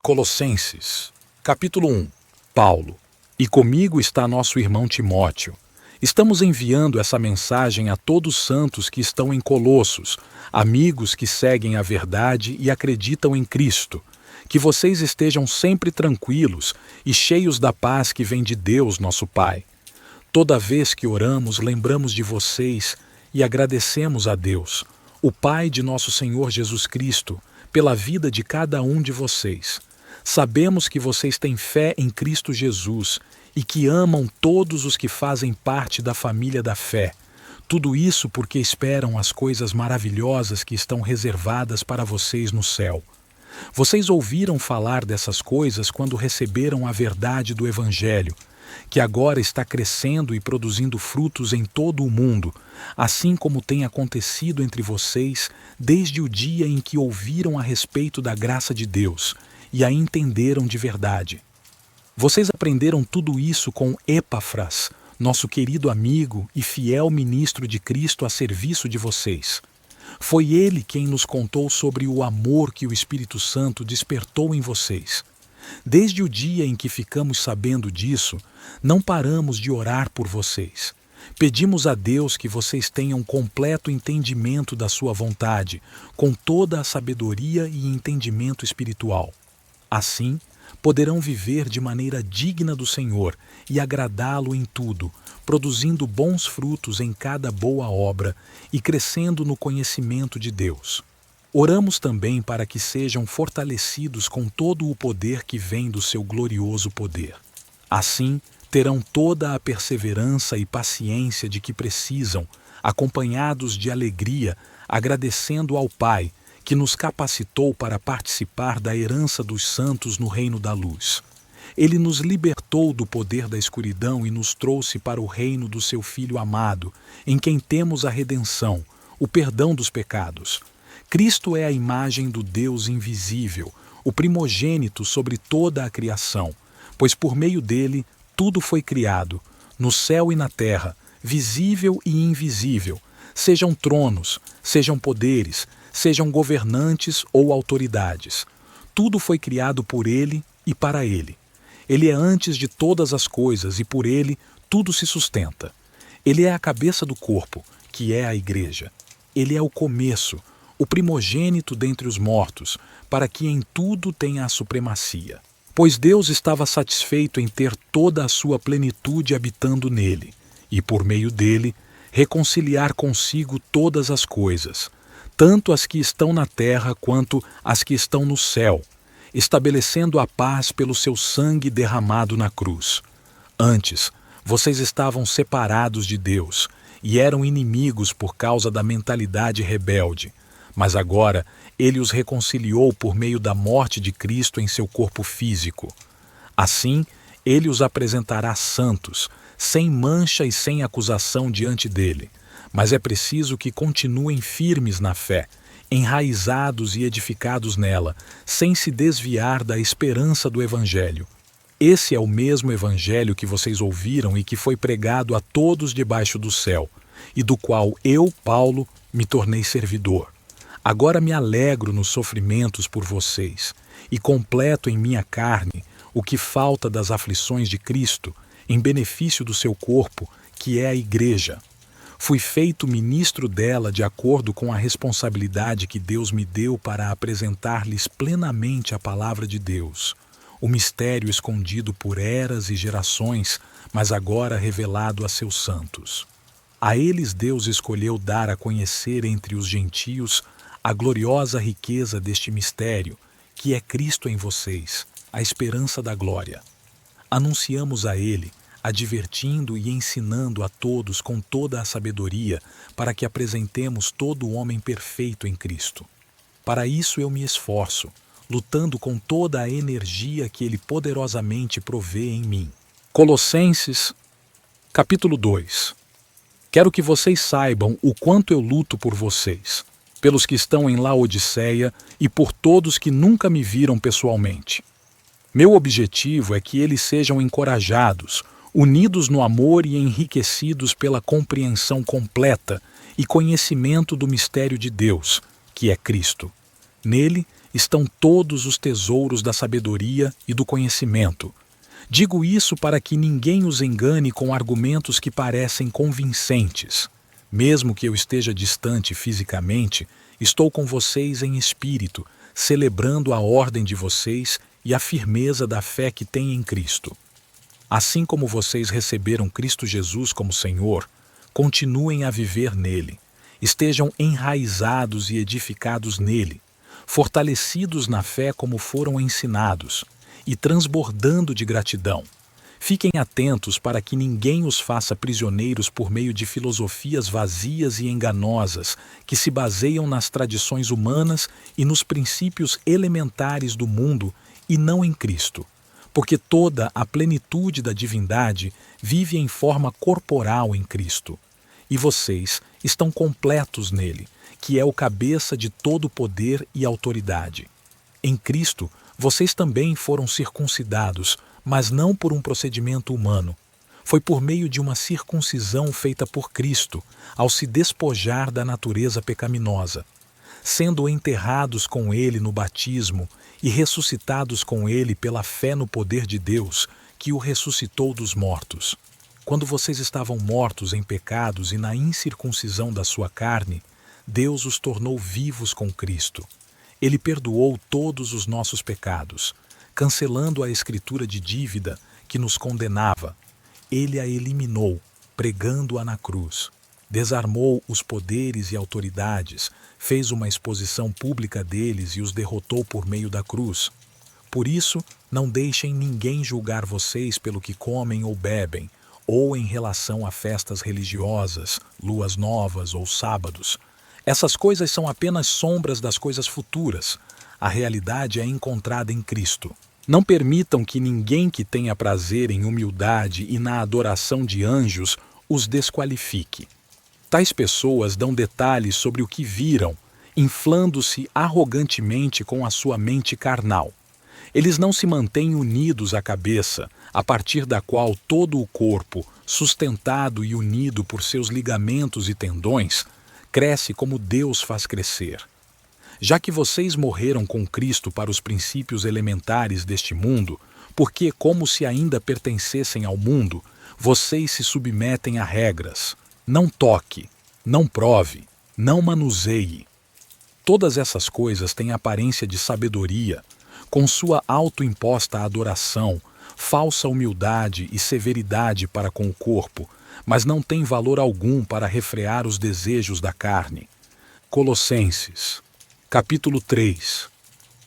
Colossenses, capítulo 1. Paulo. E comigo está nosso irmão Timóteo. Estamos enviando essa mensagem a todos os santos que estão em Colossos, amigos que seguem a verdade e acreditam em Cristo. Que vocês estejam sempre tranquilos e cheios da paz que vem de Deus, nosso Pai. Toda vez que oramos, lembramos de vocês e agradecemos a Deus, o Pai de nosso Senhor Jesus Cristo, pela vida de cada um de vocês. Sabemos que vocês têm fé em Cristo Jesus e que amam todos os que fazem parte da família da fé. Tudo isso porque esperam as coisas maravilhosas que estão reservadas para vocês no céu. Vocês ouviram falar dessas coisas quando receberam a verdade do Evangelho, que agora está crescendo e produzindo frutos em todo o mundo, assim como tem acontecido entre vocês desde o dia em que ouviram a respeito da graça de Deus e a entenderam de verdade. Vocês aprenderam tudo isso com Epafras, nosso querido amigo e fiel ministro de Cristo a serviço de vocês. Foi ele quem nos contou sobre o amor que o Espírito Santo despertou em vocês. Desde o dia em que ficamos sabendo disso, não paramos de orar por vocês. Pedimos a Deus que vocês tenham completo entendimento da sua vontade, com toda a sabedoria e entendimento espiritual. Assim, poderão viver de maneira digna do Senhor e agradá-lo em tudo, produzindo bons frutos em cada boa obra e crescendo no conhecimento de Deus. Oramos também para que sejam fortalecidos com todo o poder que vem do seu glorioso poder. Assim, terão toda a perseverança e paciência de que precisam, acompanhados de alegria, agradecendo ao Pai, que nos capacitou para participar da herança dos santos no reino da luz. Ele nos libertou do poder da escuridão e nos trouxe para o reino do seu Filho amado, em quem temos a redenção, o perdão dos pecados. Cristo é a imagem do Deus invisível, o primogênito sobre toda a criação, pois por meio dele tudo foi criado, no céu e na terra, visível e invisível, sejam tronos, sejam poderes, sejam governantes ou autoridades. Tudo foi criado por ele e para ele. Ele é antes de todas as coisas e por ele tudo se sustenta. Ele é a cabeça do corpo, que é a igreja. Ele é o começo, o primogênito dentre os mortos, para que em tudo tenha a supremacia. Pois Deus estava satisfeito em ter toda a sua plenitude habitando nele, e por meio dele reconciliar consigo todas as coisas, tanto as que estão na terra quanto as que estão no céu, estabelecendo a paz pelo seu sangue derramado na cruz. Antes, vocês estavam separados de Deus e eram inimigos por causa da mentalidade rebelde, mas agora ele os reconciliou por meio da morte de Cristo em seu corpo físico. Assim, ele os apresentará santos, sem mancha e sem acusação diante dele. Mas é preciso que continuem firmes na fé, enraizados e edificados nela, sem se desviar da esperança do Evangelho. Esse é o mesmo Evangelho que vocês ouviram e que foi pregado a todos debaixo do céu, e do qual eu, Paulo, me tornei servidor. Agora me alegro nos sofrimentos por vocês, e completo em minha carne o que falta das aflições de Cristo, em benefício do seu corpo, que é a Igreja. Fui feito ministro dela de acordo com a responsabilidade que Deus me deu para apresentar-lhes plenamente a palavra de Deus, o mistério escondido por eras e gerações, mas agora revelado a seus santos. A eles Deus escolheu dar a conhecer entre os gentios a gloriosa riqueza deste mistério, que é Cristo em vocês, a esperança da glória. Anunciamos a ele, advertindo e ensinando a todos com toda a sabedoria, para que apresentemos todo o homem perfeito em Cristo. Para isso eu me esforço, lutando com toda a energia que ele poderosamente provê em mim. Colossenses, capítulo 2. Quero que vocês saibam o quanto eu luto por vocês, pelos que estão em Laodiceia e por todos que nunca me viram pessoalmente. Meu objetivo é que eles sejam encorajados, unidos no amor e enriquecidos pela compreensão completa e conhecimento do mistério de Deus, que é Cristo. Nele estão todos os tesouros da sabedoria e do conhecimento. Digo isso para que ninguém os engane com argumentos que parecem convincentes. Mesmo que eu esteja distante fisicamente, estou com vocês em espírito, celebrando a ordem de vocês e a firmeza da fé que têm em Cristo. Assim como vocês receberam Cristo Jesus como Senhor, continuem a viver nele. Estejam enraizados e edificados nele, fortalecidos na fé como foram ensinados, e transbordando de gratidão. Fiquem atentos para que ninguém os faça prisioneiros por meio de filosofias vazias e enganosas que se baseiam nas tradições humanas e nos princípios elementares do mundo e não em Cristo, porque toda a plenitude da divindade vive em forma corporal em Cristo. E vocês estão completos nele, que é o cabeça de todo poder e autoridade. Em Cristo, vocês também foram circuncidados, mas não por um procedimento humano. Foi por meio de uma circuncisão feita por Cristo, ao se despojar da natureza pecaminosa, sendo enterrados com ele no batismo e ressuscitados com ele pela fé no poder de Deus, que o ressuscitou dos mortos. Quando vocês estavam mortos em pecados e na incircuncisão da sua carne, Deus os tornou vivos com Cristo. Ele perdoou todos os nossos pecados, cancelando a escritura de dívida que nos condenava. Ele a eliminou, pregando-a na cruz. Desarmou os poderes e autoridades, fez uma exposição pública deles e os derrotou por meio da cruz. Por isso, não deixem ninguém julgar vocês pelo que comem ou bebem, ou em relação a festas religiosas, luas novas ou sábados. Essas coisas são apenas sombras das coisas futuras. A realidade é encontrada em Cristo. Não permitam que ninguém que tenha prazer em humildade e na adoração de anjos os desqualifique. Tais pessoas dão detalhes sobre o que viram, inflando-se arrogantemente com a sua mente carnal. Eles não se mantêm unidos à cabeça, a partir da qual todo o corpo, sustentado e unido por seus ligamentos e tendões, cresce como Deus faz crescer. Já que vocês morreram com Cristo para os princípios elementares deste mundo, porque, como se ainda pertencessem ao mundo, vocês se submetem a regras. Não toque, não prove, não manuseie. Todas essas coisas têm aparência de sabedoria, com sua autoimposta adoração, falsa humildade e severidade para com o corpo, mas não tem valor algum para refrear os desejos da carne. Colossenses, capítulo 3.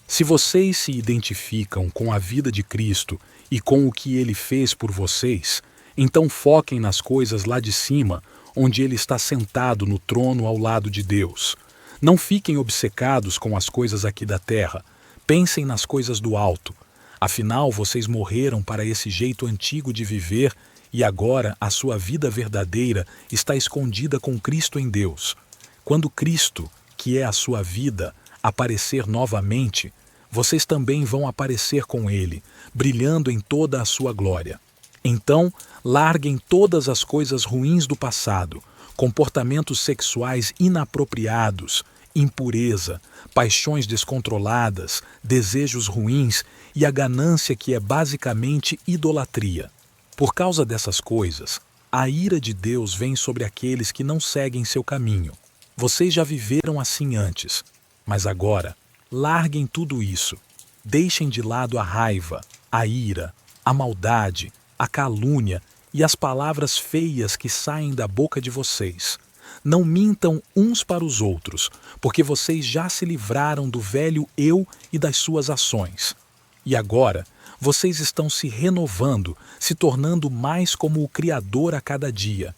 Se vocês se identificam com a vida de Cristo e com o que Ele fez por vocês, então foquem nas coisas lá de cima, onde Ele está sentado no trono ao lado de Deus. Não fiquem obcecados com as coisas aqui da terra, pensem nas coisas do alto. Afinal, vocês morreram para esse jeito antigo de viver e agora a sua vida verdadeira está escondida com Cristo em Deus. Quando Cristo, que é a sua vida, aparecer novamente, vocês também vão aparecer com Ele, brilhando em toda a sua glória. Então, larguem todas as coisas ruins do passado, comportamentos sexuais inapropriados, impureza, paixões descontroladas, desejos ruins e a ganância que é basicamente idolatria. Por causa dessas coisas, a ira de Deus vem sobre aqueles que não seguem seu caminho. Vocês já viveram assim antes, mas agora, larguem tudo isso. Deixem de lado a raiva, a ira, a maldade, a calúnia e as palavras feias que saem da boca de vocês. Não mintam uns para os outros, porque vocês já se livraram do velho eu e das suas ações. E agora, vocês estão se renovando, se tornando mais como o Criador a cada dia.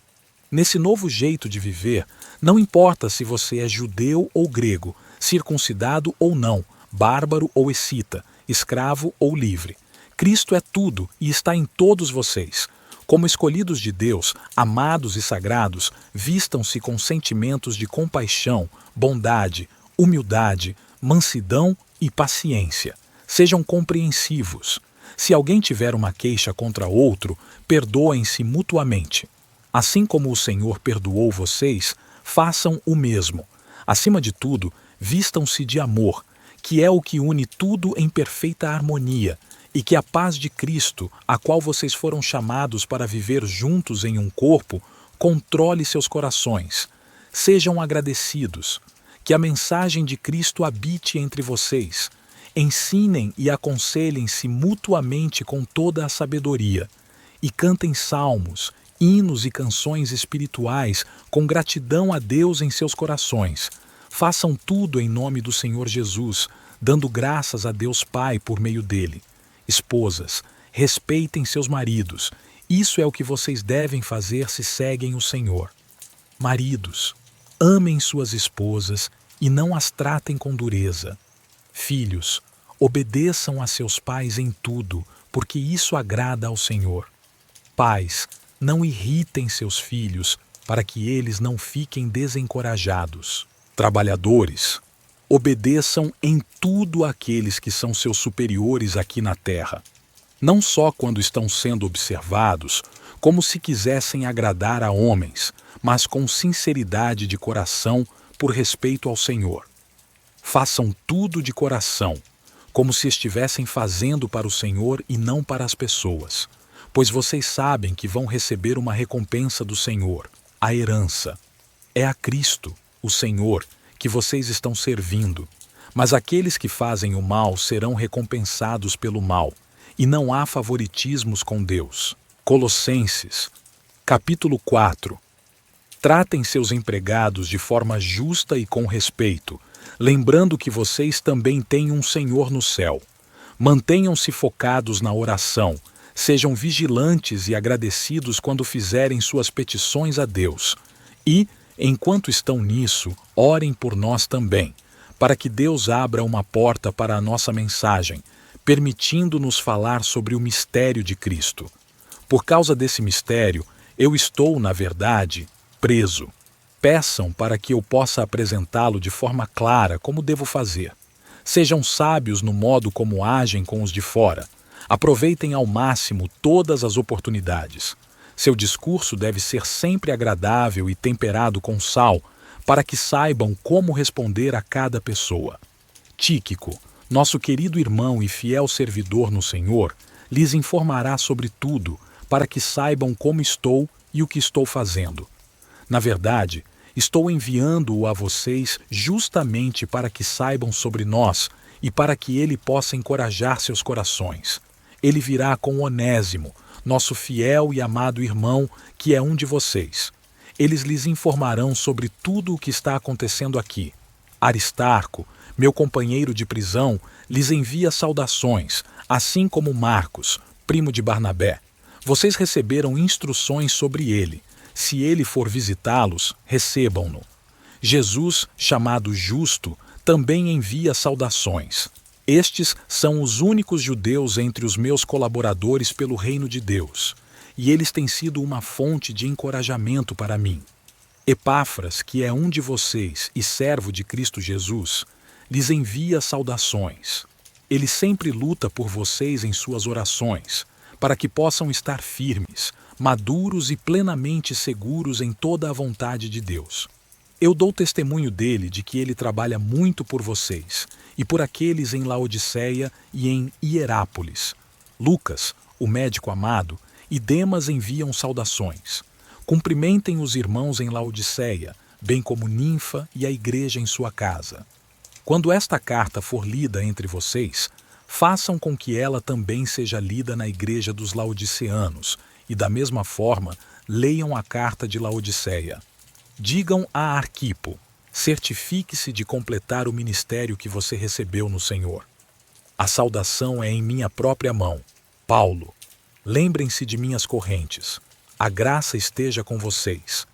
Nesse novo jeito de viver, não importa se você é judeu ou grego, circuncidado ou não, bárbaro ou escita, escravo ou livre. Cristo é tudo e está em todos vocês. Como escolhidos de Deus, amados e sagrados, vistam-se com sentimentos de compaixão, bondade, humildade, mansidão e paciência. Sejam compreensivos. Se alguém tiver uma queixa contra outro, perdoem-se mutuamente. Assim como o Senhor perdoou vocês, façam o mesmo. Acima de tudo, vistam-se de amor, que é o que une tudo em perfeita harmonia, e que a paz de Cristo, a qual vocês foram chamados para viver juntos em um corpo, controle seus corações. Sejam agradecidos. Que a mensagem de Cristo habite entre vocês. Ensinem e aconselhem-se mutuamente com toda a sabedoria. E cantem salmos, hinos e canções espirituais com gratidão a Deus em seus corações. Façam tudo em nome do Senhor Jesus, dando graças a Deus Pai por meio dele. Esposas, respeitem seus maridos. Isso é o que vocês devem fazer se seguem o Senhor. Maridos, amem suas esposas e não as tratem com dureza. Filhos, obedeçam a seus pais em tudo, porque isso agrada ao Senhor. Pais, não irritem seus filhos, para que eles não fiquem desencorajados. Trabalhadores, obedeçam em tudo àqueles que são seus superiores aqui na terra. Não só quando estão sendo observados, como se quisessem agradar a homens, mas com sinceridade de coração por respeito ao Senhor. Façam tudo de coração, como se estivessem fazendo para o Senhor e não para as pessoas, pois vocês sabem que vão receber uma recompensa do Senhor, a herança. É a Cristo, o Senhor, que vocês estão servindo, mas aqueles que fazem o mal serão recompensados pelo mal, e não há favoritismos com Deus. Colossenses, capítulo 4. Tratem seus empregados de forma justa e com respeito, lembrando que vocês também têm um Senhor no céu. Mantenham-se focados na oração, sejam vigilantes e agradecidos quando fizerem suas petições a Deus. E, enquanto estão nisso, orem por nós também, para que Deus abra uma porta para a nossa mensagem, permitindo-nos falar sobre o mistério de Cristo. Por causa desse mistério, eu estou, na verdade, preso. Peçam para que eu possa apresentá-lo de forma clara como devo fazer. Sejam sábios no modo como agem com os de fora. Aproveitem ao máximo todas as oportunidades. Seu discurso deve ser sempre agradável e temperado com sal, para que saibam como responder a cada pessoa. Tíquico, nosso querido irmão e fiel servidor no Senhor, lhes informará sobre tudo, para que saibam como estou e o que estou fazendo. Na verdade, estou enviando-o a vocês justamente para que saibam sobre nós e para que ele possa encorajar seus corações. Ele virá com Onésimo, nosso fiel e amado irmão, que é um de vocês. Eles lhes informarão sobre tudo o que está acontecendo aqui. Aristarco, meu companheiro de prisão, lhes envia saudações, assim como Marcos, primo de Barnabé. Vocês receberam instruções sobre ele. Se ele for visitá-los, recebam-no. Jesus, chamado Justo, também envia saudações. Estes são os únicos judeus entre os meus colaboradores pelo reino de Deus, e eles têm sido uma fonte de encorajamento para mim. Epáfras, que é um de vocês e servo de Cristo Jesus, lhes envia saudações. Ele sempre luta por vocês em suas orações, para que possam estar firmes, maduros e plenamente seguros em toda a vontade de Deus. Eu dou testemunho dele de que ele trabalha muito por vocês e por aqueles em Laodiceia e em Hierápolis. Lucas, o médico amado, e Demas enviam saudações. Cumprimentem os irmãos em Laodiceia, bem como Ninfa e a igreja em sua casa. Quando esta carta for lida entre vocês, façam com que ela também seja lida na igreja dos laodiceanos, e da mesma forma, leiam a carta de Laodiceia. Digam a Arquipo, certifique-se de completar o ministério que você recebeu no Senhor. A saudação é em minha própria mão. Paulo. Lembrem-se de minhas correntes. A graça esteja com vocês.